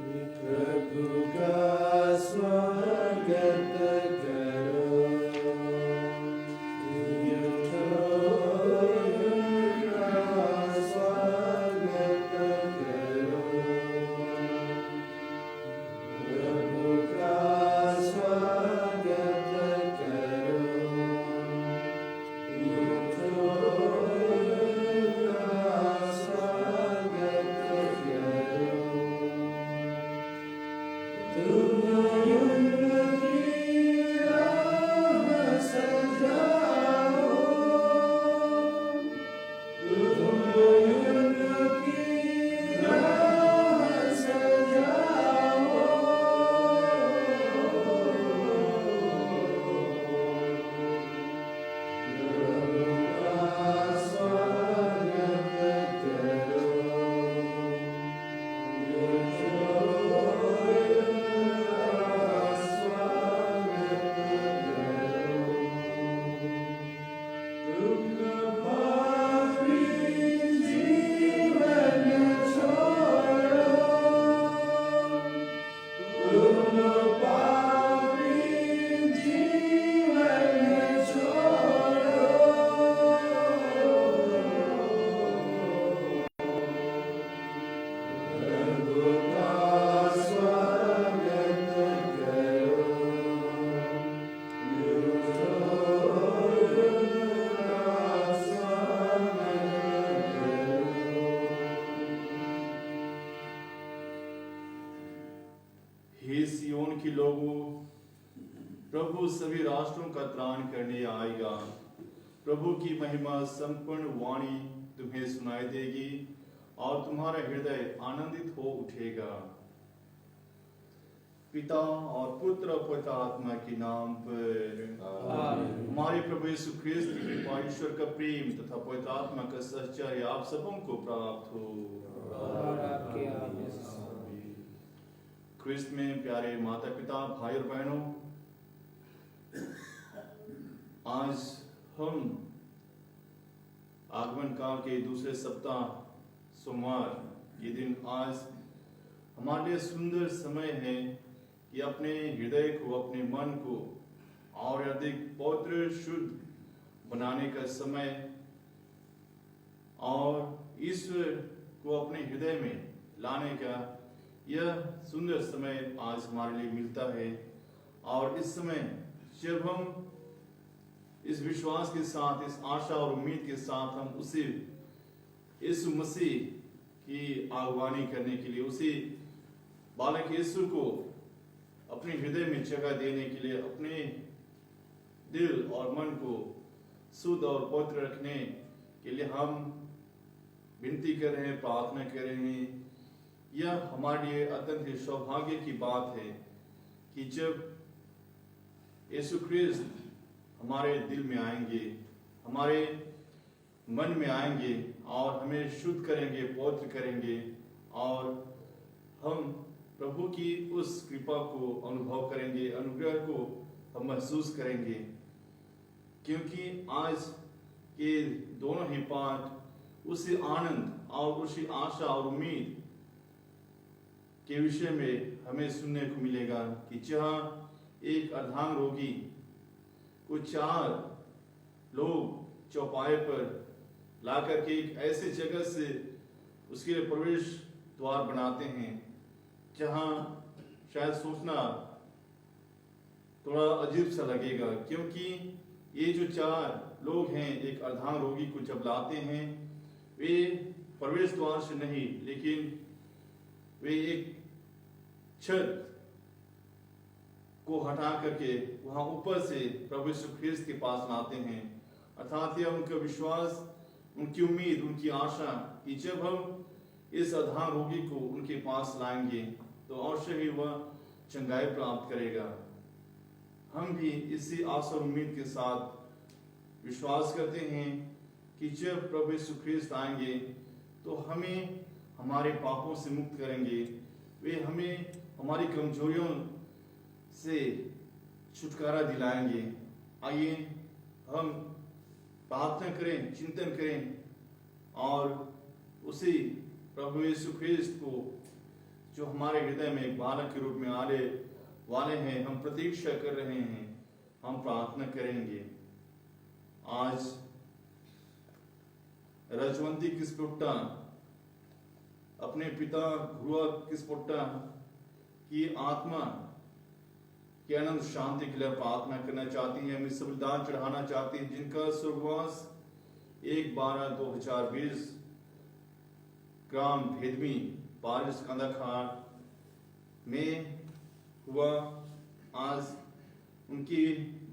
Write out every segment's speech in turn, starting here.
प्रभु का स्वागत करो, उठो उनका स्वागत करो, प्रभु का स्वागत करो, उठो उनका स्वागत करो। तुम उनकी राह सजाओ, तुम उनकी राह सजाओ, प्रभु का स्वागत करो, हे सियोन के लोगों, प्रभु सभी राष्ट्रों का त्राण करने आएगा। प्रभु की महिमा संपूर्ण वाणी तुम्हें सुनाई देगी और तुम्हारा हृदय आनंदित हो उठेगा। पिता और पुत्र और पवित्र आत्मा के नाम पर हमारे प्रभु यीशु ख्रिस्त की कृपा, ईश्वर का प्रेम तथा पवित्र आत्मा का सहचर्य आप सबों को प्राप्त हो। ख्रिस्त में प्यारे माता पिता, भाई और बहनों, आज हम आगमन काल के दूसरे सप्ताह सोमवार ये दिन आज हमारे लिए सुंदर समय है कि अपने हृदय को, अपने मन को और अधिक पवित्र शुद्ध बनाने का समय और ईश्वर को अपने हृदय में लाने का यह सुंदर समय आज हमारे लिए मिलता है। और इस समय जब हम इस विश्वास के साथ, इस आशा और उम्मीद के साथ हम उसी यीशु मसीह की आगवानी करने के लिए, उसी बालक यीशु को अपने हृदय में जगह देने के लिए, अपने दिल और मन को शुद्ध और पवित्र रखने के लिए हम विनती कर रहे हैं, प्रार्थना कर रहे हैं। यह हमारे लिए अत्यंत सौभाग्य की बात है कि जब यीशु ख्रिस्त हमारे दिल में आएंगे, हमारे मन में आएंगे और हमें शुद्ध करेंगे, पवित्र करेंगे और हम प्रभु की उस कृपा को अनुभव करेंगे, अनुग्रह को हम महसूस करेंगे। क्योंकि आज के दोनों ही पाठ उसी आनंद और उसी आशा और उम्मीद के विषय में हमें सुनने को मिलेगा कि जहाँ एक अर्धांग रोगी को 4 लोग चौपाए पर लाकर के एक ऐसी जगह से उसके लिए प्रवेश द्वार बनाते हैं जहाँ शायद सोचना थोड़ा अजीब सा लगेगा, क्योंकि ये जो 4 लोग हैं एक अर्धांग रोगी को जब लाते हैं, वे प्रवेश द्वार से नहीं, लेकिन वे एक छत को हटा करके वहां ऊपर से प्रभु यीशु ख्रिस्त के पास लाते हैं। अर्थात यह उनका विश्वास, उनकी उम्मीद, उनकी आशा कि जब हम इस अर्धांग रोगी को उनके पास लाएंगे तो अवश्य ही वह चंगाई प्राप्त करेगा। हम भी इसी आशा और उम्मीद के साथ विश्वास करते हैं कि जब प्रभु यीशु ख्रिस्त आएंगे तो हमें हमारे पापों से मुक्त करेंगे, वे हमें हमारी कमजोरियों से छुटकारा दिलाएंगे। आइए हम प्रार्थना करें, चिंतन करें और उसी प्रभु यीशु ख्रिस्त को जो हमारे हृदय में एक बालक के रूप में आने वाले हैं, हम प्रतीक्षा कर रहे हैं, हम प्रार्थना करेंगे। आज रजवंती किस्पुट्टा अपने पिता ध्रुव किस्पुट्टा की आत्मा की अनंत शांति के लिए प्रार्थना करना चाहती है, मिस बलिदान चढ़ाना चाहती है, जिनका स्वर्गवास 1/12/2020 ग्राम भेदमी पारिस कंदाखार में हुआ। आज उनकी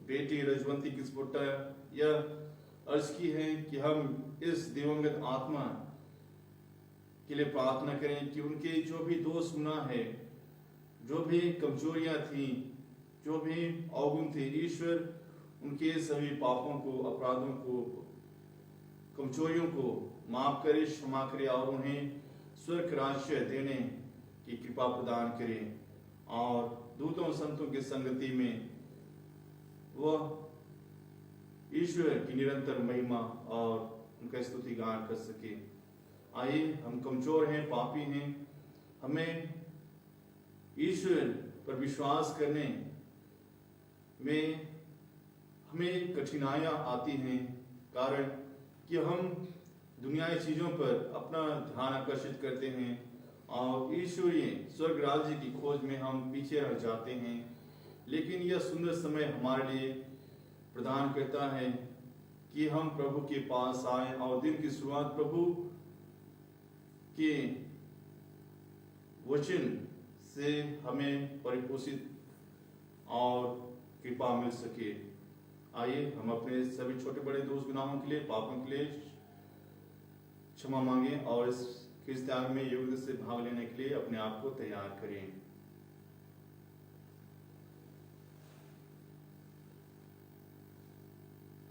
बेटी रजवंती किस्पुट्टा यह अर्ज की है कि हम इस दिवंगत आत्मा के लिए प्रार्थना करें कि उनके जो भी दोष गुनाह है, जो भी कमजोरियां थी, जो भी अवगुण थे, ईश्वर उनके सभी पापों को, अपराधों को, कमजोरियों को माफ करे, क्षमा करे और उन्हें स्वर्ग राज्य देने की कृपा प्रदान करे और दूतों संतों की संगति में वह ईश्वर की निरंतर महिमा और उनका स्तुति गान कर सके। आइए, हम कमजोर हैं, पापी हैं, हमें ईश्वर पर विश्वास करने में हमें कठिनाइयां आती हैं, कारण कि हम दुनियाई चीजों पर अपना ध्यान आकर्षित करते हैं और ईश्वरीय स्वर्ग राज्य की खोज में हम पीछे रह जाते हैं। लेकिन यह सुंदर समय हमारे लिए प्रदान करता है कि हम प्रभु के पास आए और दिन की शुरुआत प्रभु के वचन से हमें परिपोषित और कृपा मिल सके। आइए, हम अपने सभी छोटे बड़े दोष गुनाहों के लिए, पापों के लिए क्षमा मांगे और इस ख्रिस्त त्याग में योग्यता से भाग लेने के लिए अपने आप को तैयार करें।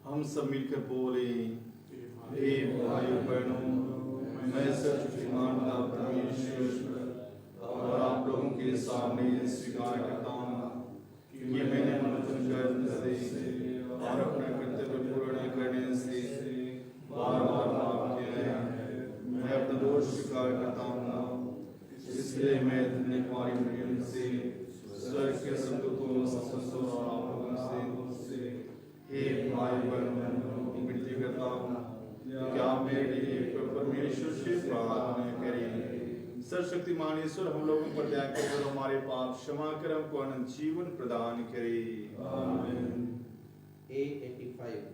हम सब मिलकर बोले, हे भाइयों बहनों, मैं सर्वशक्तिमान का परमेश्वर और आप लोगों के सामने स्वीकार करता हूँ कि मैंने मन करने से और अपना कर्तव्य पूर्ण करने से बार बार पाप किया है। मैं अपना दोष स्वीकार करता हूँ, इसलिए मैं धन्य कुमारी मरियम से, स्वर्ग के संतों और आप लोगों से हे भाई बहनों विनती करता हूँ कि आप मेरे लिए परमेश्वर से प्रार्थना करें। सर्वशक्तिमान ईश्वर हम लोगों पर दया कर हमारे पाप क्षमा कर हमको अनंत जीवन प्रदान करे। आमीन। A85 Amen.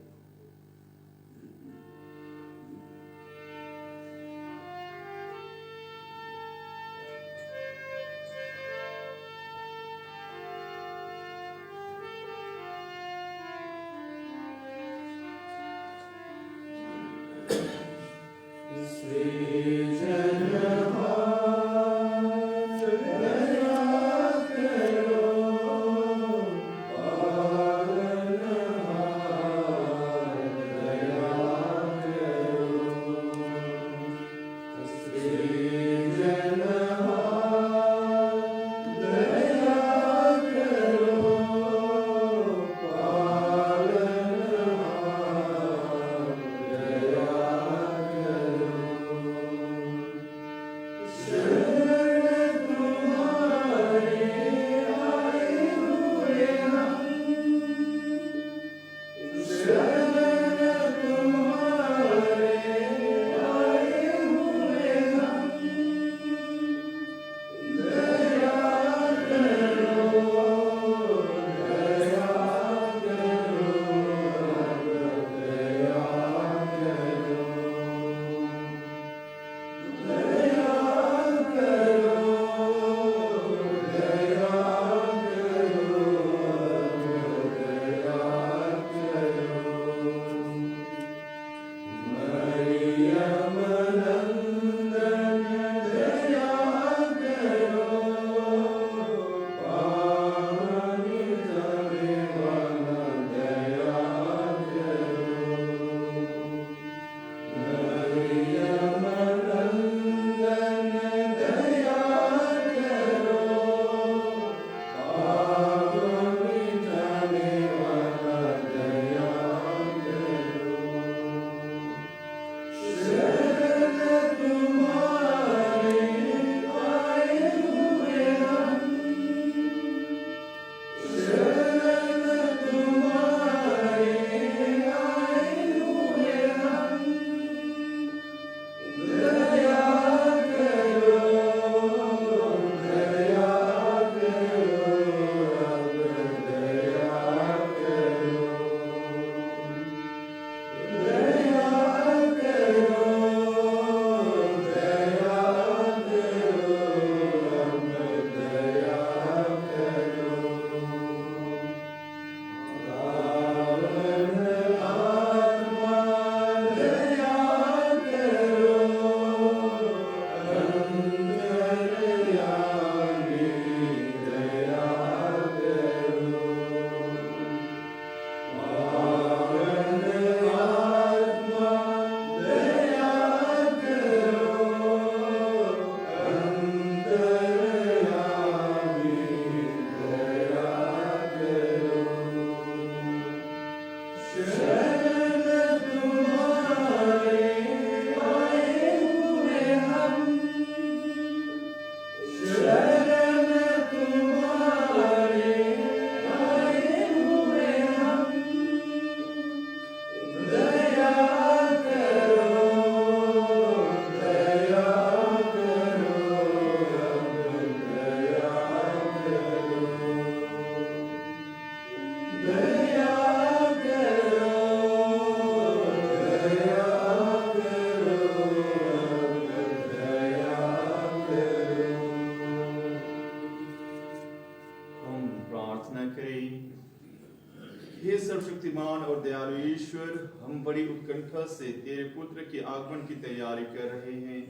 शक्तिमान और दयालु ईश्वर, हम बड़ी उत्कंठा से तेरे पुत्र के आगमन की तैयारी कर रहे हैं।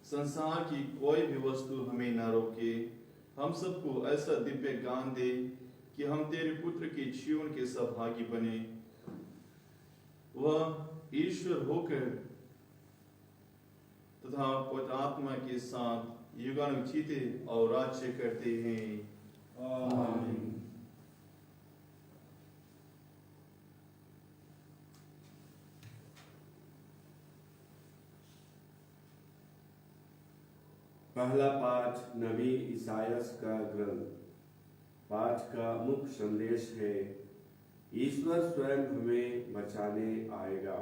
संसार की कोई भी वस्तु हमें न रोके। हम सबको ऐसा दिव्य ज्ञान दे कि हम तेरे पुत्र के जीवन के सहभागी बने। वह ईश्वर होकर तथा पवित्र आत्मा के साथ युगानुग जीते और राज्य करते हैं। आमीन। पहला पाठ नबी ईसायास का ग्रंथ। पाठ का मुख्य संदेश है, ईश्वर स्वयं हमें बचाने आएगा।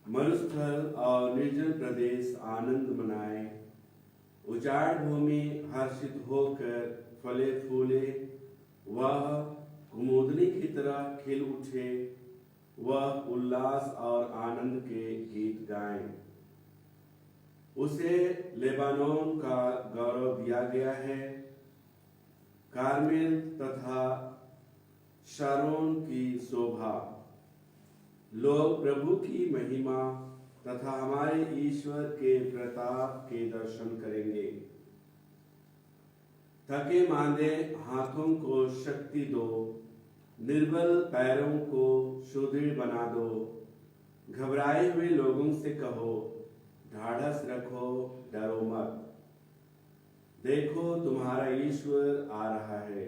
मरुस्थल और निर्जन प्रदेश आनंद मनाए, उजाड़ भूमि हर्षित होकर फले फूले, वह कुमुदनी की तरह खिल उठे, वह उल्लास और आनंद के गीत गाएं। उसे लेबानोन का गौरव दिया गया है, कार्मेल तथा शारोन की शोभा। लोग प्रभु की महिमा तथा हमारे ईश्वर के प्रताप के दर्शन करेंगे। थके मांदे हाथों को शक्ति दो, निर्बल पैरों को सुदृढ़ बना दो। घबराए हुए लोगों से कहो, ढाढ़स रखो, डरो मत। देखो तुम्हारा ईश्वर आ रहा है,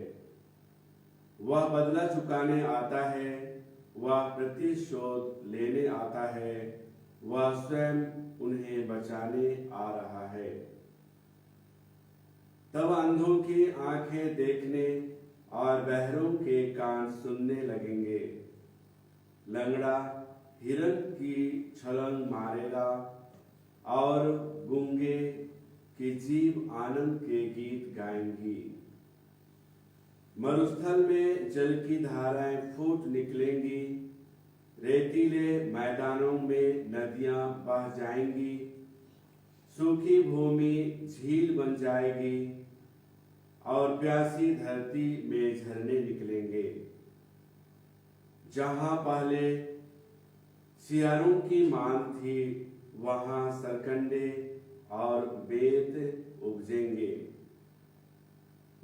वह बदला चुकाने आता है, वह प्रतिशोध लेने आता है, वह स्वयं उन्हें बचाने आ रहा है। तब अंधों की आंखें देखने और बहरों के कान सुनने लगेंगे। लंगड़ा हिरन की छलांग मारेगा और गूंगे की जीभ आनंद के गीत गाएंगी। मरुस्थल में जल की धाराएं फूट निकलेंगी, रेतीले मैदानों में नदियां बह जाएंगी, सूखी भूमि झील बन जाएगी और प्यासी धरती में झरने निकलेंगे। जहां पहले सियारों की मांग थी, वहां सरकंडे और बेत उपजेंगे।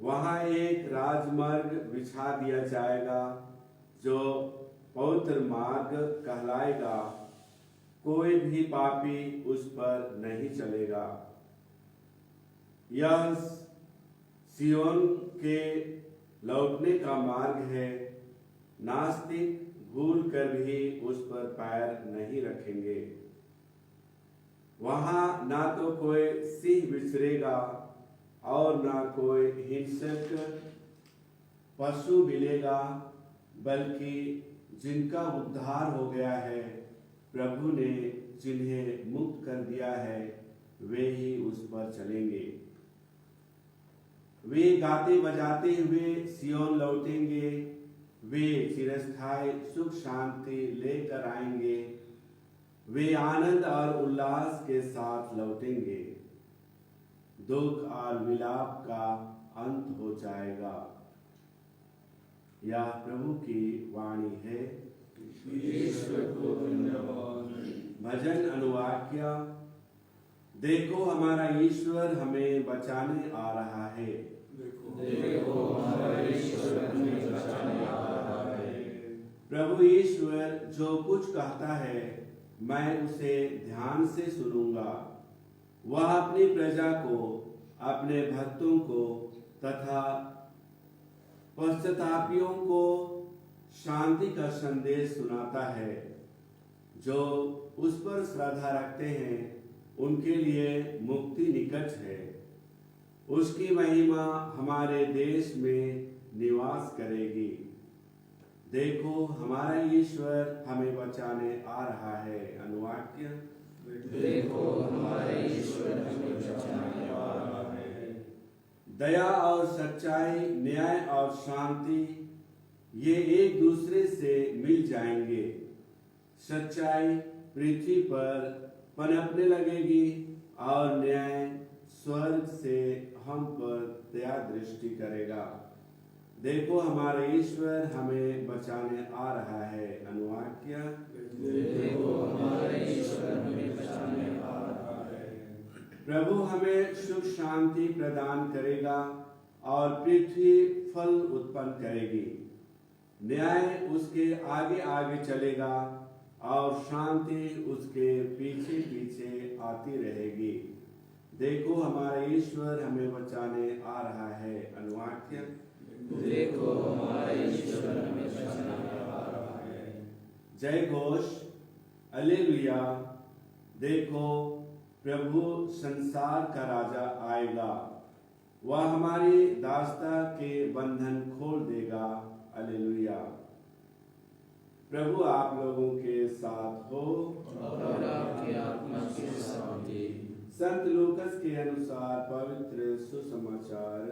वहां एक राजमार्ग बिछा दिया जाएगा जो पवित्र मार्ग कहलाएगा। कोई भी पापी उस पर नहीं चलेगा। यह सियोन के लौटने का मार्ग है। नास्तिक भूल कर भी उस पर पैर नहीं रखेंगे। वहां ना तो कोई सिंह विचरेगा और ना कोई हिंसक पशु मिलेगा, बल्कि जिनका उद्धार हो गया है, प्रभु ने जिन्हें मुक्त कर दिया है, वे ही उस पर चलेंगे। वे गाते बजाते हुए सियोन लौटेंगे। वे चिरस्थायी सुख शांति लेकर आएंगे। वे आनंद और उल्लास के साथ लौटेंगे। दुख और विलाप का अंत हो जाएगा। यह प्रभु की वाणी है। ईश्वर को धन्यवाद। भजन अनुवाक्य। देखो हमारा ईश्वर हमें बचाने आ रहा है। देखो हमारा ईश्वर हमें बचाने आ रहा है। प्रभु ईश्वर जो कुछ कहता है, मैं उसे ध्यान से सुनूंगा। वह अपनी प्रजा को, अपने भक्तों को तथा पश्चातापियों को शांति का संदेश सुनाता है। जो उस पर श्रद्धा रखते हैं, उनके लिए मुक्ति निकट है। उसकी महिमा हमारे देश में निवास करेगी। देखो हमारा ईश्वर हमें बचाने आ रहा है। अनुवाक्य। देखो हमारा ईश्वर हमें बचाने आ रहा है। दया और सच्चाई, न्याय और शांति, ये एक दूसरे से मिल जाएंगे। सच्चाई पृथ्वी पर पनपने लगेगी और न्याय स्वर्ग से हम पर दया दृष्टि करेगा। देखो हमारे ईश्वर हमें बचाने आ रहा है। अनुवाक्य। देखो हमारे ईश्वर हमें बचाने आ रहा है। प्रभु हमें सुख शांति प्रदान करेगा और पृथ्वी फल उत्पन्न करेगी। न्याय उसके आगे आगे चलेगा और शांति उसके पीछे पीछे आती रहेगी। देखो हमारे ईश्वर हमें बचाने आ रहा है। अनुवाक्य। देखो हमारे ईश्वर हमें बचाने आ रहा है। जय घोष। हालेलुया। देखो प्रभु संसार का राजा आएगा, वह हमारी दासता के बंधन खोल देगा। हालेलुया। प्रभु आप लोगों के साथ हो और आपकी आत्मा के साथ भी। संत लूकस के अनुसार पवित्र सुसमाचार।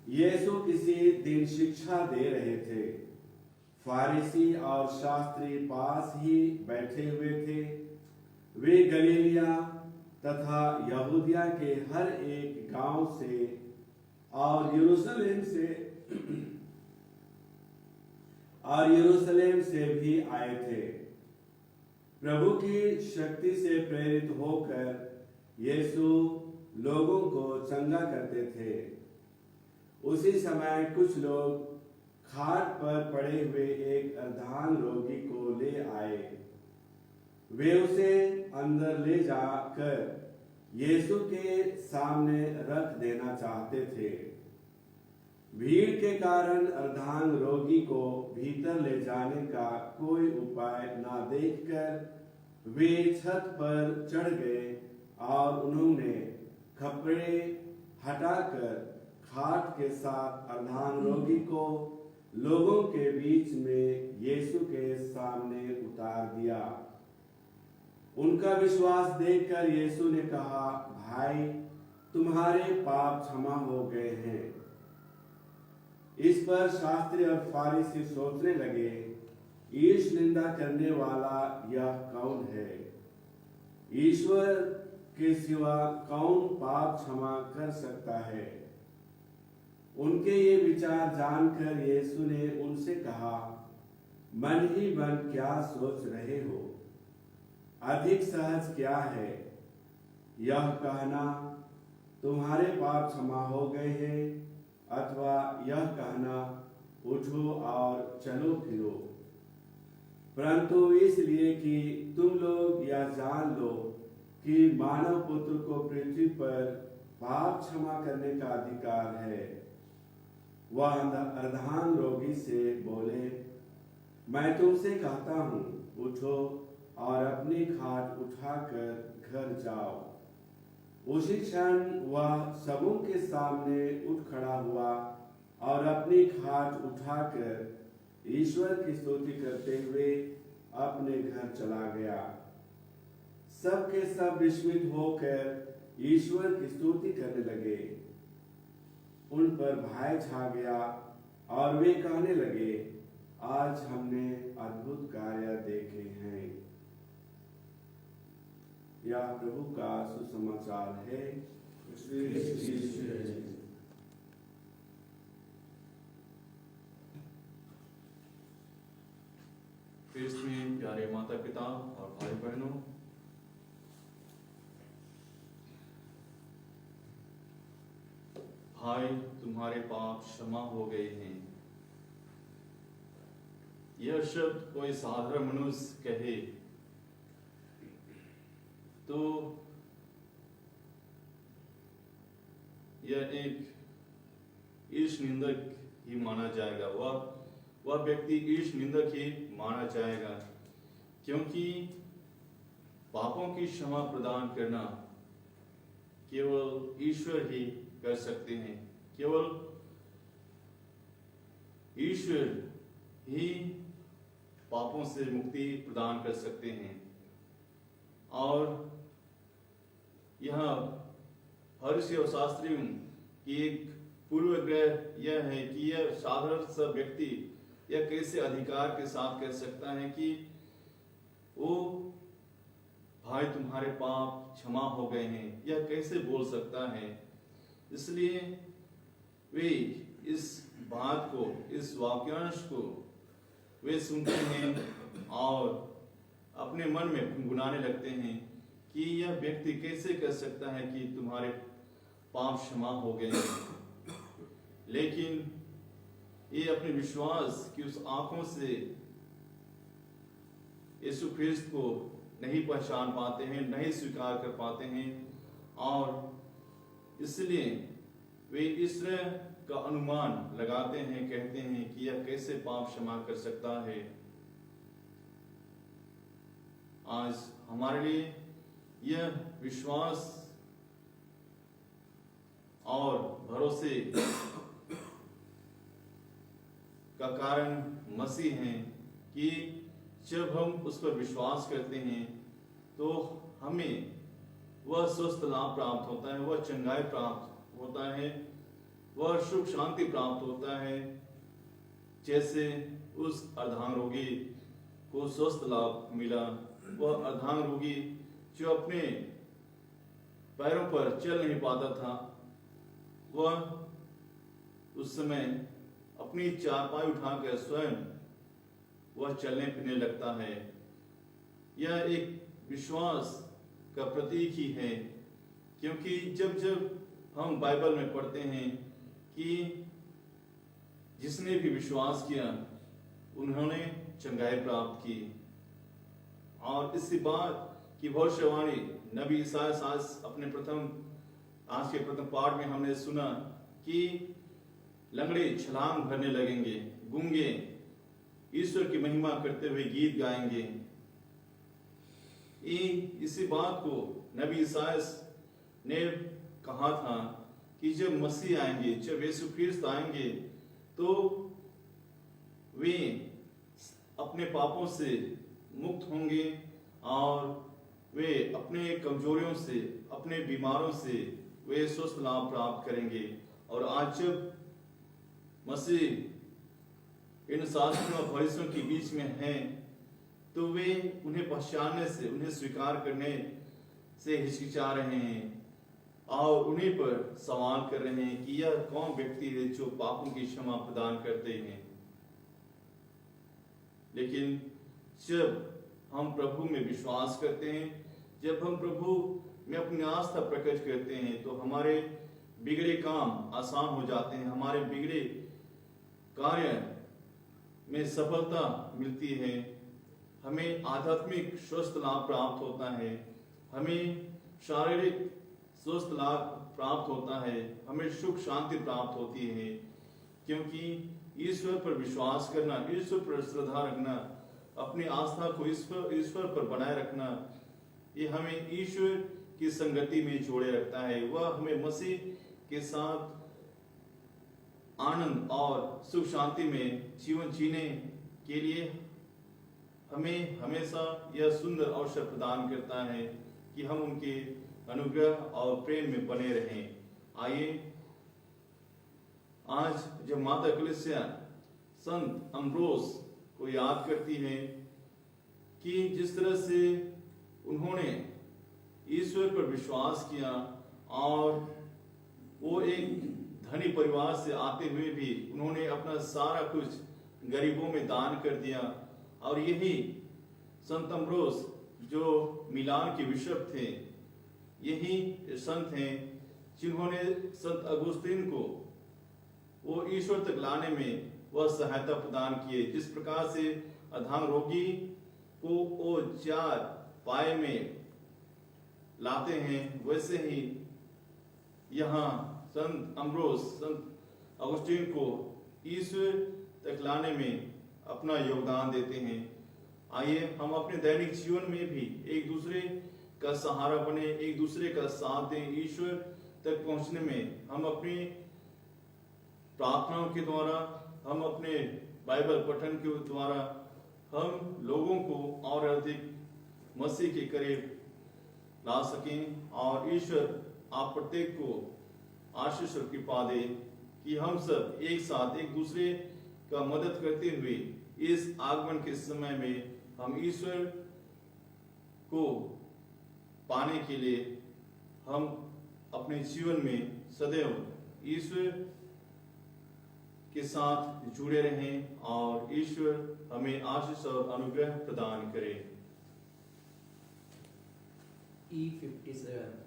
यीशु किसी दिन शिक्षा दे रहे थे। फारिसी और शास्त्री पास ही बैठे हुए थे। वे गलीलिया तथा यहूदिया के हर एक गांव से और यरूशलेम से भी आए थे। प्रभु की शक्ति से प्रेरित होकर यीशु लोगों को चंगा करते थे। उसी समय कुछ लोग खाट पर पड़े हुए एक अर्धांग रोगी को ले आए। वे उसे अंदर ले जाकर यीशु के सामने रख देना चाहते थे। भीड़ के कारण अर्धांग रोगी को भीतर ले जाने का कोई उपाय न देखकर वे छत पर चढ़ गए और उन्होंने कपड़े हटाकर खाट के साथ अर्धांग रोगी को लोगों के बीच में यीशु के सामने उतार दिया। उनका विश्वास देखकर यीशु ने कहा, भाई तुम्हारे पाप क्षमा हो गए हैं। इस पर शास्त्री और फारिसी सोचने लगे, ईश निंदा करने वाला यह कौन है? ईश्वर के सिवा कौन पाप क्षमा कर सकता है? उनके ये विचार जानकर यीशु ने उनसे कहा, मन ही मन क्या सोच रहे हो? अधिक सहज क्या है, यह कहना तुम्हारे पाप क्षमा हो गए हैं, अथवा यह कहना उठो और चलो फिरो? परंतु इसलिए कि तुम लोग यह जान लो कि मानव पुत्र को पृथ्वी पर पाप क्षमा करने का अधिकार है। वह अर्धांग रोगी से बोले, मैं तुमसे कहता हूँ, उठो और अपनी खाट उठाकर घर जाओ। उसी क्षण वह सबों के सामने उठ खड़ा हुआ और अपनी खाट उठाकर ईश्वर की स्तुति करते हुए अपने घर चला गया। सब के सब विस्मित होकर ईश्वर की स्तुति करने लगे। उन पर भय छा गया और वे कहने लगे, आज हमने अद्भुत कार्य देखे हैं। यह प्रभु का सुसमाचार है। क्रिस्त में प्यारे माता पिता और भाई बहनों, भाई तुम्हारे पाप क्षमा हो गए हैं। यह शब्द कोई साधारण मनुष्य कहे तो यह एक ईश निंदक ही माना जाएगा। वह व्यक्ति ईश निंदक ही माना जाएगा, क्योंकि पापों की क्षमा प्रदान करना केवल ईश्वर ही कर सकते हैं। केवल ईश्वर ही पापों से मुक्ति प्रदान कर सकते हैं। और यह फरीसी और शास्त्रियों की एक पूर्वग्रह यह है कि यह साधारण सा व्यक्ति यह कैसे अधिकार के साथ कह सकता है कि वो भाई तुम्हारे पाप क्षमा हो गए हैं। यह कैसे बोल सकता है? इसलिए वे इस बात को, इस वाक्यांश को वे सुनते हैं और अपने मन में गुनगुनाने लगते हैं कि यह व्यक्ति कैसे कह सकता है कि तुम्हारे पाप क्षमा हो गए हैं। लेकिन ये अपने विश्वास की उस आंखों से यीशु ख्रिस्त को नहीं पहचान पाते हैं, नहीं स्वीकार कर पाते हैं और इसलिए वे इस तरह का अनुमान लगाते हैं, कहते हैं कि यह कैसे पाप क्षमा कर सकता है। आज हमारे लिए यह विश्वास और भरोसे का कारण मसीह हैं कि जब हम उस पर विश्वास करते हैं तो हमें वह स्वस्थ लाभ प्राप्त होता है, वह चंगाई प्राप्त होता है, वह सुख शांति प्राप्त होता है। जैसे उस अर्धांग रोगी को स्वस्थ लाभ मिला, वह अर्धांग रोगी जो अपने पैरों पर चल नहीं पाता था, वह उस समय अपनी चारपाई उठाकर स्वयं वह चलने फिरने लगता है। यह एक विश्वास का प्रतीक ही है, क्योंकि जब जब हम बाइबल में पढ़ते हैं कि जिसने भी विश्वास किया उन्होंने चंगाई प्राप्त की, और इसी बात की भविष्यवाणी नबी ईसाया अपने आज के प्रथम पाठ में हमने सुना कि लंगड़े छलांग भरने लगेंगे, गूंगे ईश्वर की महिमा करते हुए गीत गाएंगे। इसी बात को नबी ईसाया ने कहा था कि जब मसीह आएंगे, जब यीशु ख्रिस्त आएंगे तो वे अपने पापों से मुक्त होंगे और वे अपने कमजोरियों से, अपने बीमारों से वे स्वस्थ लाभ प्राप्त करेंगे। और आज जब मसीह इन शास्त्रियों और फरीसियों के बीच में हैं तो वे उन्हें पहचानने से, उन्हें स्वीकार करने से हिचकिचा रहे हैं और उन्हीं पर सवाल कर रहे हैं कि यह कौन व्यक्ति है जो पापों की क्षमा प्रदान करते हैं। लेकिन जब हम प्रभु में विश्वास करते हैं, जब हम प्रभु में अपनी आस्था प्रकट करते हैं तो हमारे बिगड़े काम आसान हो जाते हैं, हमारे बिगड़े कार्य में सफलता मिलती है, हमें आध्यात्मिक स्वस्थ लाभ प्राप्त होता है, हमें शारीरिक स्वस्थ लाभ प्राप्त होता है, हमें सुख शांति प्राप्त होती है। क्योंकि ईश्वर पर विश्वास करना, ईश्वर पर श्रद्धा रखना, अपनी आस्था को ईश्वर पर बनाए रखना, ये हमें ईश्वर की संगति में जोड़े रखता है। वह हमें मसीह के साथ आनंद और सुख शांति में जीवन जीने के लिए हमें हमेशा यह सुंदर अवसर प्रदान करता है कि हम उनके अनुग्रह और प्रेम में बने रहें। आइए आज जब माता कलीसिया संत अम्ब्रोस को याद करती है कि जिस तरह से उन्होंने ईश्वर पर विश्वास किया और वो एक धनी परिवार से आते हुए भी उन्होंने अपना सारा कुछ गरीबों में दान कर दिया। और यही संत अम्ब्रोस जो मिलान के बिशप थे, यही संत हैं जिन्होंने संत अगुस्तीन को वो ईश्वर तक लाने में वह सहायता प्रदान किए। जिस प्रकार से अधांग रोगी को वो 4 पाए में लाते हैं, वैसे ही यहाँ संत अम्ब्रोस, संत अगुस्तीन को ईश्वर तक लाने में अपना योगदान देते हैं। आइए हम अपने दैनिक जीवन में भी एक दूसरे का सहारा बने, एक दूसरे का साथ दें। ईश्वर तक पहुंचने में हम अपनी प्रार्थनाओं के द्वारा, हम अपने बाइबल पठन के द्वारा हम लोगों को और अधिक मसीह के करीब ला सकें। और ईश्वर आप प्रत्येक को आशीष और कृपा दे कि हम सब एक साथ एक दूसरे का मदद करते हुए इस आगमन के समय में हम ईश्वर को पाने के लिए हम अपने जीवन में सदैव ईश्वर के साथ जुड़े रहें और ईश्वर हमें आशीष और अनुग्रह प्रदान करे। E57.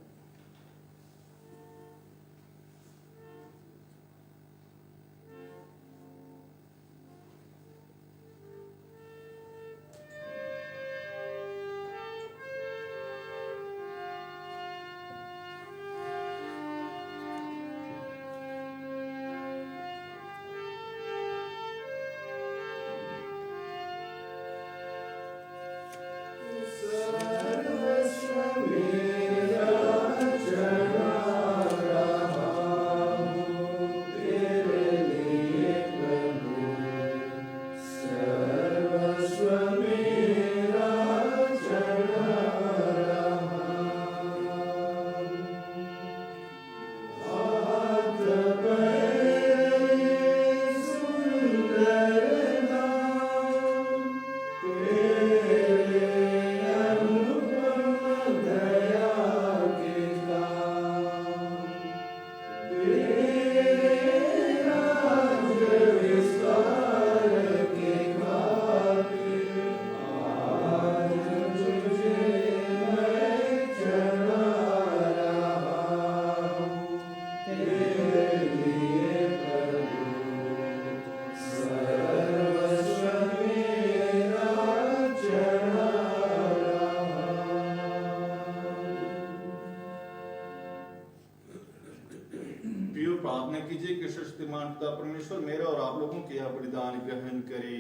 प्रार्थना कीजिए कि शक्तिमान पिता परमेश्वर मेरा और आप लोगों के यह बलिदान ग्रहण करे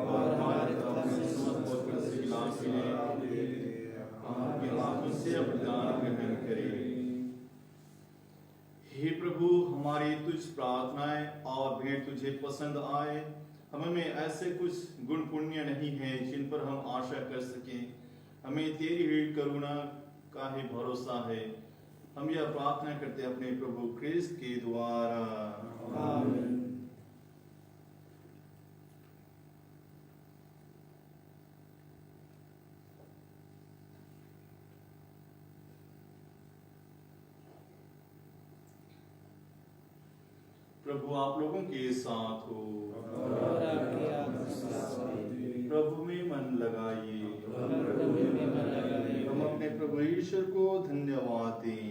और हमारे तरफ से समस्त पवित्र से गिलास के लिए आपके हाथों से यह बलिदान ग्रहण करे। हे प्रभु, हमारी तुझ प्रार्थनाएं और भेंट तुझे पसंद आए। हमें ऐसे कुछ गुण पुण्य नहीं है जिन पर हम आशा कर सकें। हमें तेरी ही करुणा का ही भरोसा है। हम यह प्रार्थना करते हैं अपने प्रभु क्रिस्त के द्वारा, आमीन। प्रभु आप लोगों के साथ हो और आपके आत्मा के साथ भी। प्रभु में मन लगाइए। हम अपने प्रभु ईश्वर को धन्यवाद दें।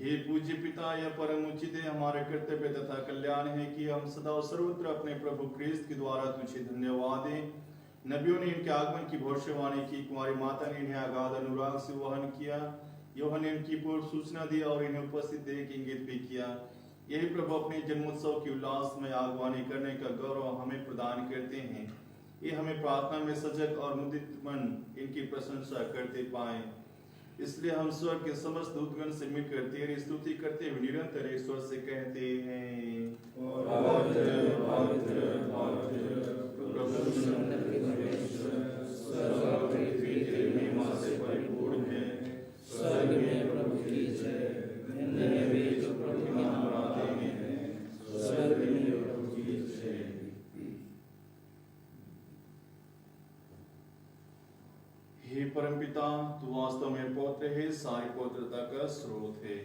हे पूज्य पिता, यह परम उचित है, हमारे कर्तव्य तथा कल्याण है कि हम सदा और सर्वत्र अपने प्रभु क्रिस्त के द्वारा तुझे धन्यवाद दें। नबियों ने इनके आगमन की भविष्यवाणी की, कुमारी माता ने इन्हें अगाध अनुराग से वहन किया, यूहन्ना ने इनकी पूर्व सूचना दी और इन्हें उपस्थित देख इंगित भी किया। यही प्रभु अपने जन्मोत्सव की उल्लास में आगवानी करने का गौरव हमें प्रदान करते हैं। ये हमें प्रार्थना में सजग और मुदित मन इनकी प्रशंसा करते पाए। इसलिए हम स्वर्ग के समस्त दूतगण से मिलकर तेरी स्तुति करते हुए निरंतर ईश्वर से कहते हैं, पवित्र पवित्र पवित्र स्वर्ग और पृथ्वी तेरी महिमा से परिपूर्ण है। स्वर्ग में प्रभु की जय, धन्य वे जो प्रभु का नाम आते हैं। स्वर्ग में प्रभु की जय। हे परमपिता, तू वास्तव में पवित्र है, सारी पवित्रता का स्रोत है।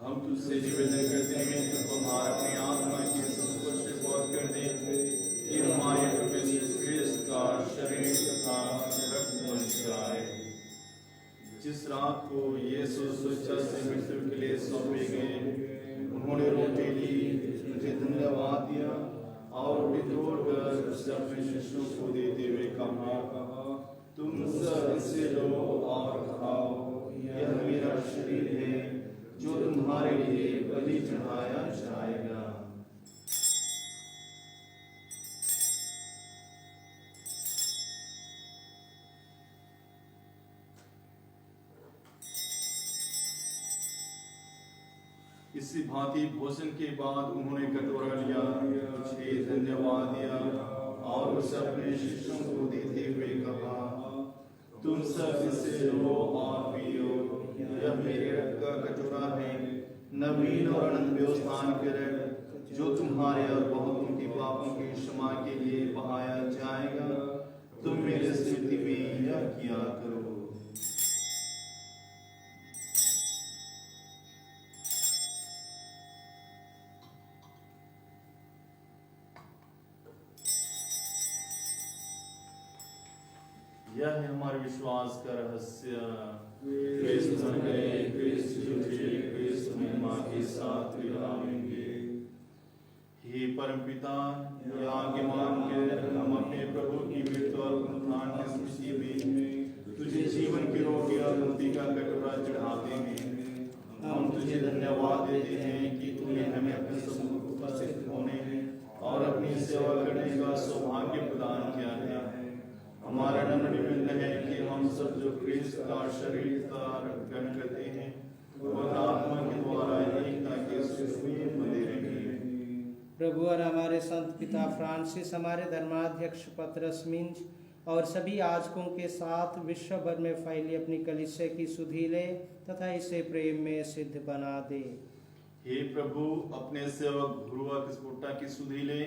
हम तुझसे निवेदन करते हैं कि तुम अपनी आत्मा के संस्पर्श से पहुंच कर दे कि हमारे प्रभु यीशु ख्रिस्त का शरीर तथा रक्त बन जाए। जिस रात को यीशु स्वेच्छा से मृत्यु के लिए सौंपे गए, उन्होंने रोटी ली, तुझे धन्यवाद दिया और रोटी तोड़कर उसे अपने शिष्यों को देते हुए कहा, तुम सब इससे लो और खाओ, यह मेरा शरीर है जो तुम्हारे लिए बलि चढ़ाया जाएगा। इसी भांति भोजन के बाद उन्होंने कटोरा लिया, तुझे धन्यवाद दिया और उसे अपने शिष्यों को देते हुए कहा, तुम सब इसे लो और पियो, यह मेरे रक्त का कटोरा है, नवीन और अनंत व्यवस्थान के रक्त, जो तुम्हारे और बहुतों के पापों की क्षमा के लिए बहाया जाएगा। तुम मेरे स्मृति में यह किया यह है हमारे विश्वास का रहस्य। क्रिस्त मर गए, क्रिस्त उठे, क्रिस्त महिमा के साथ विरामेंगे। हे परमपिता, यह आगे मानकर हम अपने प्रभु की मृत्यु और पुनरुत्थान की स्मृति में तुझे जीवन की रोटी और मुक्ति का कटोरा चढ़ाते हैं। हम तुझे धन्यवाद देते हैं कि तूने हमें अपने सम्मुख उपस्थित होने और अपनी सेवा करने का सौभाग्य प्रदान किया है। हमारा नम्र निवेदन है कि हम सब जो क्रिस्त का शरीर का ग्रहण करते हैं वह आत्मा के द्वारा एकता के सुख में बंधे रहें। प्रभु और हमारे संत पिता फ्रांसिस, हमारे धर्माध्यक्ष पतरस मिंज और सभी याजकों के साथ विश्व भर में फैली अपनी कलीसिया की सुधि ले तथा इसे प्रेम में सिद्ध बना दे। हे प्रभु, अपने सेवक ध्रुव स्फुटता की सुधि ले,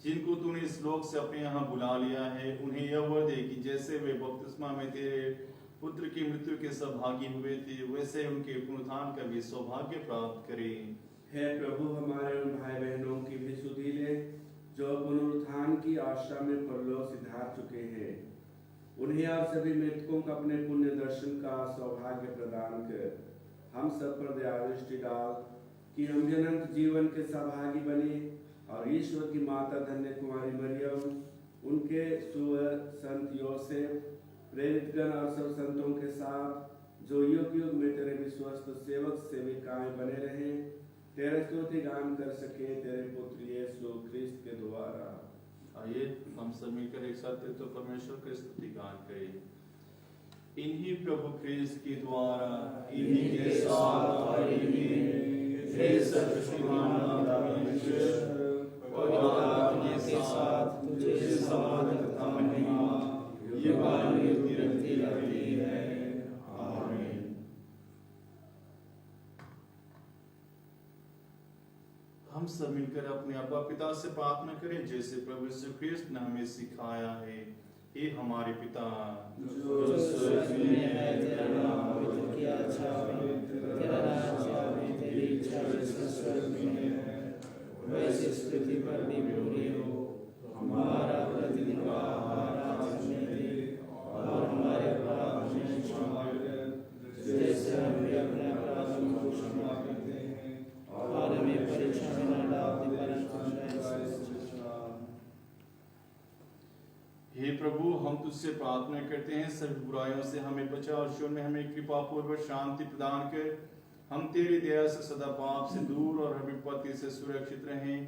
जिनको तूने इस लोक से अपने यहाँ बुला लिया है, उन्हें यह वर दे कि जैसे वे बपतिस्मा में तेरे पुत्र की मृत्यु के सहभागी हुए थे, वैसे उनके पुनरुत्थान का भी सौभाग्य प्राप्त करें। हे प्रभु, हमारे उन भाई बहनों की भी सुधि ले जो पुनरुत्थान की आशा में परलोक सिधार चुके हैं। उन्हें और सभी मृतकों का अपने पुण्य दर्शन का सौभाग्य प्रदान कर हम सब पर दया दृष्टि डाल कि हम अनंत जीवन के सहभागी बने और ईश्वर की माता धन्य कुमारी मरियम, उनके सुअर संत योसेफ, प्रेरितगण और सब संतों के साथ जो युग युग में तेरे विश्वस्त सेवक सेविकाएं बने रहे, तेरे स्तुति गान कर सके तेरे पुत्र यीशु क्रिस्त के द्वारा। आइए हम सब मिलकर एक साथ तो परमेश्वर की स्तुति गान करें। इन्हीं प्रभु क्रिस्त के द्वारा, इन्हीं के साथ और इन्हीं हे सर्वशक्तिमान परमेश्वर और आत्मा के साथ तुझे समाधान तथा महिमा ये बात रहती है। आमीन। हम सब मिलकर अपने अब्बा पिता से प्रार्थना करें जैसे प्रभु यीशु ख्रिस्त ने हमें सिखाया है। हे हमारे पिता जो स्वर्ग में है, तेरा नाम पवित्र किया जाए, तेरा राज्य आए, तेरी इच्छा जैसे स्वर्ग में है वैसे इस पृथ्वी पर भी पूरी हो। हमारा प्रतिदिन का आहार आज हमें दे और हमारे अपराध हमें क्षमा कर जैसे हम भी अपने अपराधों को क्षमा करते हैं, और हमें परीक्षा में न डाल परंतु अन्याय से बचा। हे प्रभु, हम तुझसे प्रार्थना करते हैं सभी बुराइयों से हमें बचा और ईश्वर में हमें कृपा पूर्वक शांति प्रदान कर हम तेरी दया से सदा पाप से दूर और हर विपत्ति से सुरक्षित रहें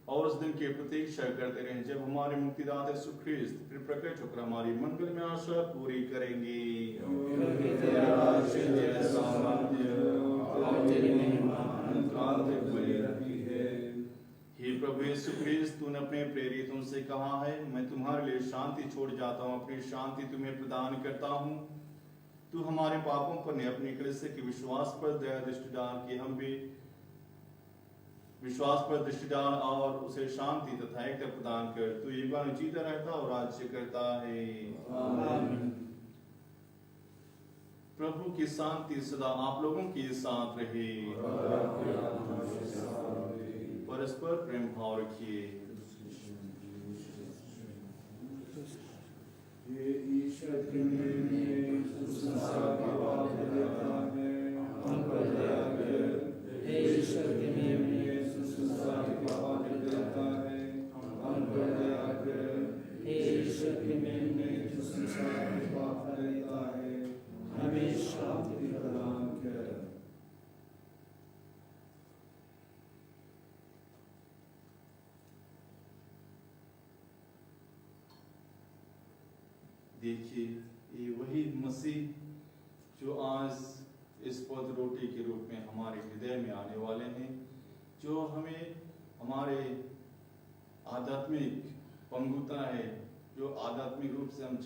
और उस दिन की प्रतीक्षा करते रहें जब हमारे मुक्तिदाता यीशु ख्रिस्त फिर प्रकट होकर हमारी मंगल में आशा पूरी करेंगे। तेरा राज्य, तेरा सामर्थ्य और तेरी महिमा अनंत काल तक बनी रहती है। हे प्रभु यीशु ख्रिस्त, तूने अपने प्रेरितों से कहा है, मैं तुम्हारे लिए शांति छोड़ जाता हूँ, अपनी शांति तुम्हें प्रदान करता हूँ। तू हमारे पापों पर नहीं, अपनी कलीसिया के विश्वास पर दया दृष्टि डाल कि हम भी विश्वास पर दृष्टि डाल और उसे शांति तथा एकता प्रदान कर। तू युगान जीता रहता और राज्य करता है। आमीन। प्रभु की शांति सदा आप लोगों के साथ रहे। परस्पर प्रेम भाव रखिए। ये ईश्वर के में संसार का पाप देता है, हम पर दया कर। हे ईश्वर के में संसार का पाप देता है, हम पर दया कर। हे ईश्वर के में जो संसार का पाप देता है, हमें शांति प्रदान कर। देखिए, ये वही मसीह जो आज इस पद रोटी के रूप में हमारे हृदय में आने वाले हैं, जो हमें हमारे आध्यात्मिक पंगुता है, जो आध्यात्मिक रूप से हम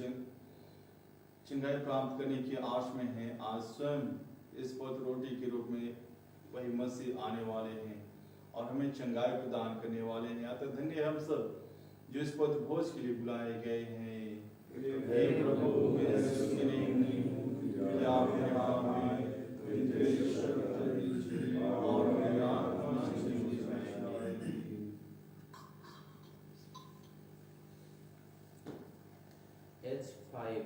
चंगाई प्राप्त करने की आश में हैं, आज स्वयं इस पद रोटी के रूप में वही मसीह आने वाले हैं और हमें चंगाई प्रदान करने वाले हैं। अतः धन्य हम सब जो इस पद भोज के लिए बुलाए गए हैं। हे प्रभु, मेरे सुनने नहीं कि आपके नाम में और मेरी आत्मा से H5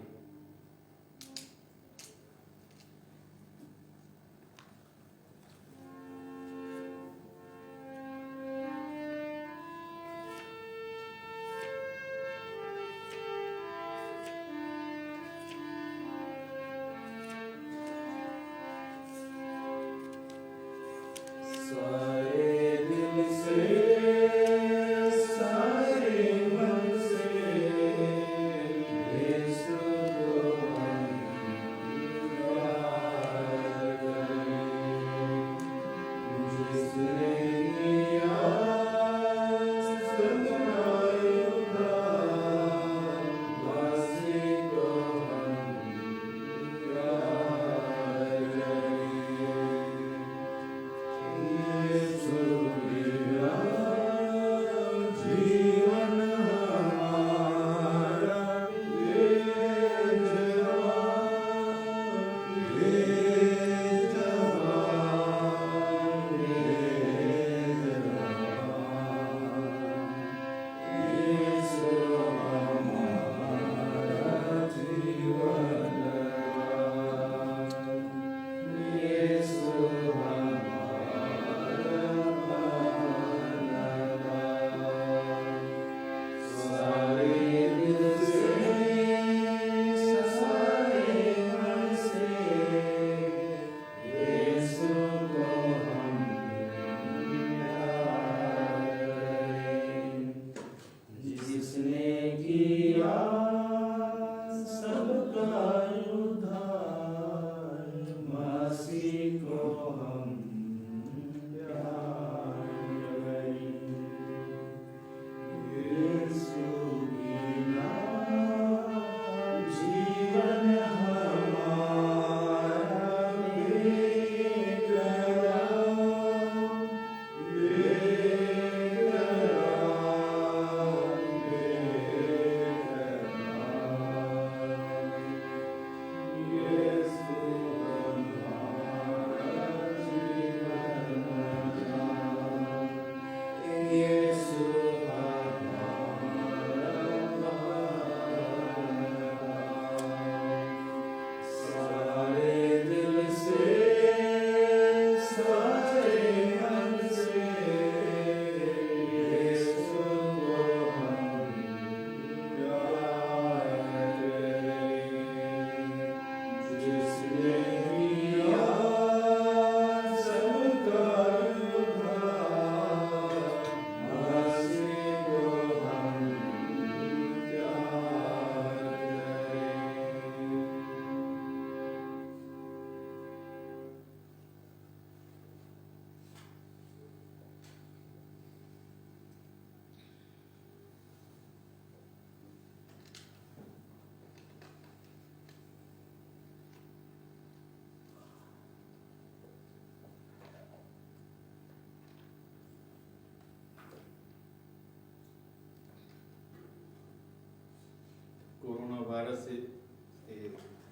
ढाढ़स से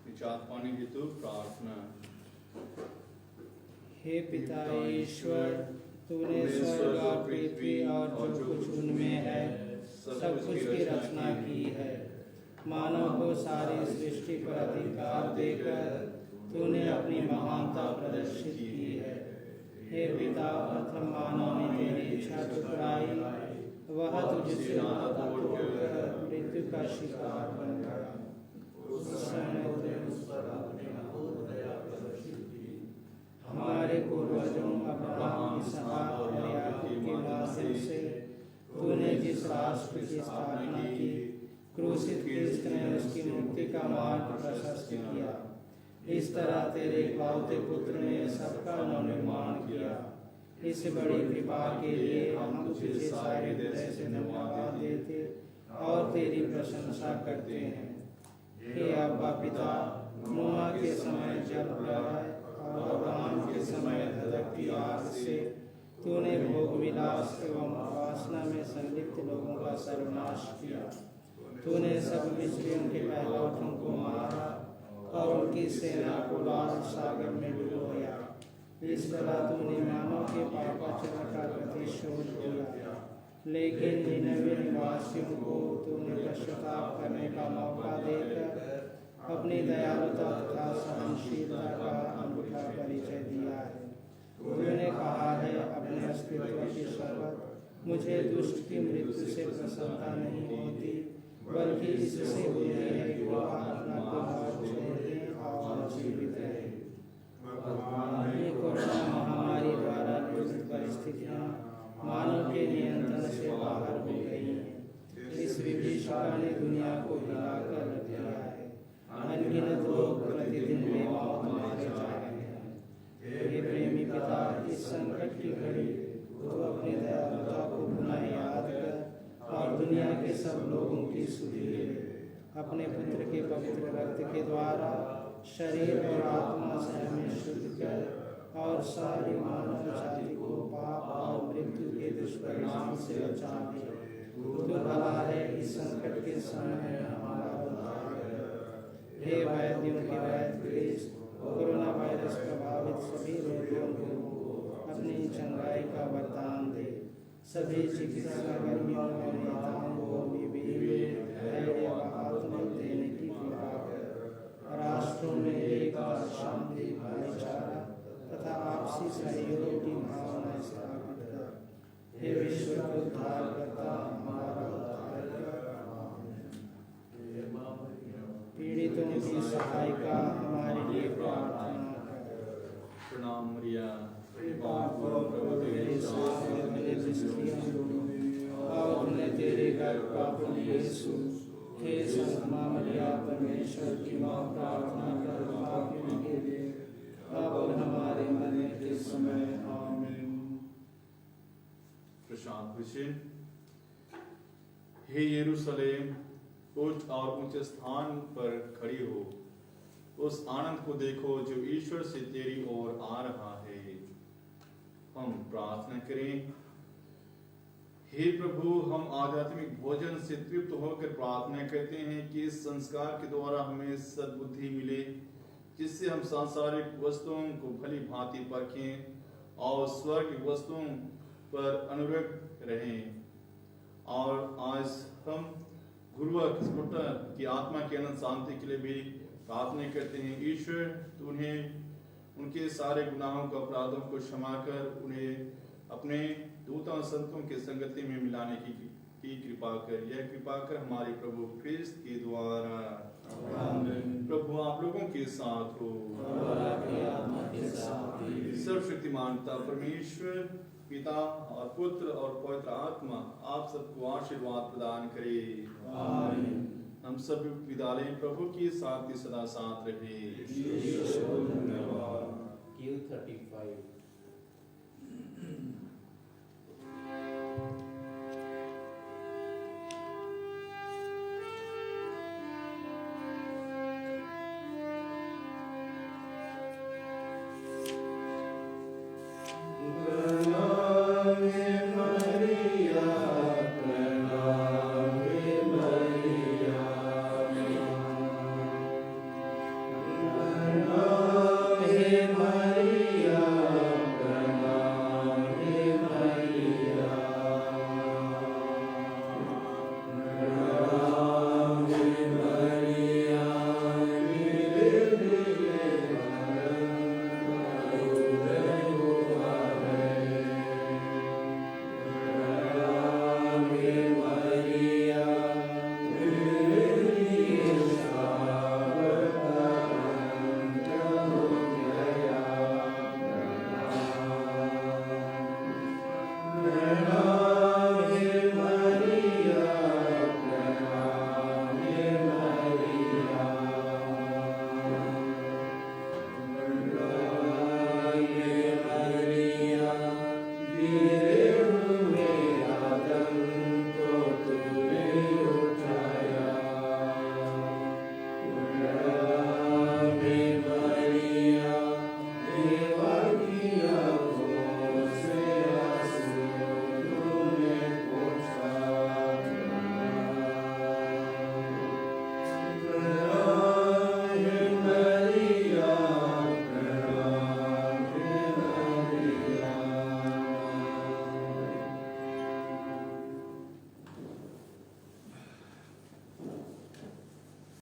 निजात पाने हेतु प्रार्थना। हे पिता ईश्वर, तूने स्वर्ग और पृथ्वी और जो कुछ उनमें है सब कुछ की रचना की है। मानव को सारी सृष्टि पर अधिकार देकर तूने अपनी महानता प्रदर्शित की है। हे पिता, प्रथम मानव ने तेरी इच्छा ठुकराई, वह तुझसे नाता तोड़कर मृत्यु का शिकार बन गया। उस समय तूने उस पर अपनी अद्भुत दया प्रदर्शित की। हमारे पूर्वजों अब्राहम, इसहाक और याकूब के माध्यम से तूने जिस राष्ट्र की स्थापना की, क्रूसित क्रिस्त ने उसकी मुक्ति का मार्ग प्रशस्त किया। इस तरह तेरे इकलौते पुत्र ने सबका नवनिर्माण किया। इस बड़ी कृपा के लिए हम तुझे सारे हृदय से धन्यवाद देते और तेरी प्रशंसा करते हैं। हे अब्बा पिता, नोआ के समय जल प्रलय और अब्राहम के समय धधकती आग से तूने भोग विलास एवं वासना में संलिप्त लोगों का सर्वनाश किया। तूने सब मिस्रियों के पहलौठों को मारा और उनकी सेना को लाल सागर में डुबोया। इस तरह तूने मानव के पापाचरण का प्रतिशोध किया। लेकिन निनवे निवासियों को तूने पश्चाताप करने का मौका देकर अपनी दयालुता तथा सहनशीलता का अनूठा परिचय दिया है। तूने कहा है, अपने अस्तित्व की शपथ, मुझे दुष्ट की मृत्यु से प्रसन्नता नहीं होती, बल्कि इससे होती है कि वह अपना प्रभाव छोड़ दें और जीवित रहे। ये कोरोना महामारी द्वारा निर्मित परिस्थितियां मानव के नियंत्रण से बाहर हो गई हैं। इस विभीषिका ने दुनिया को हिलाकर रख दिया है। अनगिनत लोग प्रतिदिन बेमौत मारे जा रहे हैं। हे प्रेमी पिता, इस संकट की घड़ी तो अपनी दयालुता को पुनः याद कर और दुनिया के सब लोगों की सुधि ले। अपने पुत्र के पवित्र रक्त के द्वारा शरीर और आत्मा से हमें शुद्ध कर और सारी मानव जाति को पाप और मृत्यु के दुष्परिणाम से बचा दे। तू भला है, इस संकट के समय हमारा उद्धार कर। हे वैद्यों के वैद्य क्रिस्त, कोरोना वायरस प्रभावित सभी रोगियों को अपनी चंगाई का वरदान दे। सभी चिकित्सा कर्मियों और नेताओं को धैर्य व आत्मा देने की कृपा कर। राष्ट्रों में एकता, शांति, भाईचारा तथा आपसी सहयोग की भावना स्थापित कर। हे विश्व के उद्धारकर्ता, हमारा उद्धार कर। पीड़ितों की सहायता हमारे लिए प्रार्थना कर। प्रणाम मरिया, और तेरे गर्भ का फल यीशु। हे संत मां मरिया, परमेश्वर की मां, प्रार्थना कर पापियों के लिए अब और हमारे मरने के समय। आमीन। प्रशांत विषय। हे यरूशलेम, उच्च और ऊंचे स्थान पर खड़ी हो, उस आनंद को देखो जो ईश्वर से तेरी ओर आ रहा है। हम प्रार्थना करें। हे प्रभु, हम आध्यात्मिक भोजन से तृप्त होकर प्रार्थना करते हैं कि इस संस्कार के द्वारा हमें सद्बुद्धि मिले, जिससे हम सांसारिक वस्तुओं को भली भांति परखें और स्वर्ग की वस्तुओं पर अनुरक्त रहें। और आज हम गुरुवार स्फुटता की आत्मा की अनंत शांति के लिए भी प्रार्थना करते हैं। ईश्वर, तू उन्हें उनके सारे गुनाहों को, अपराधों को क्षमा कर उन्हें अपने दूतों संतों के संगति में मिलाने की कृपा कर। यह कृपा कर हमारे प्रभु क्रिस्त के द्वारा। प्रभु आप लोगों के साथ हो और आपकी आत्मा के साथ भी। सर्वशक्तिमान परमेश्वर पिता और पुत्र और पवित्र आत्मा आप सबको आशीर्वाद प्रदान करे। आमीन। हम सब विद्यालय प्रभु की साथ ही सदा साथ रहे। यीशु धन्यवाद। Q35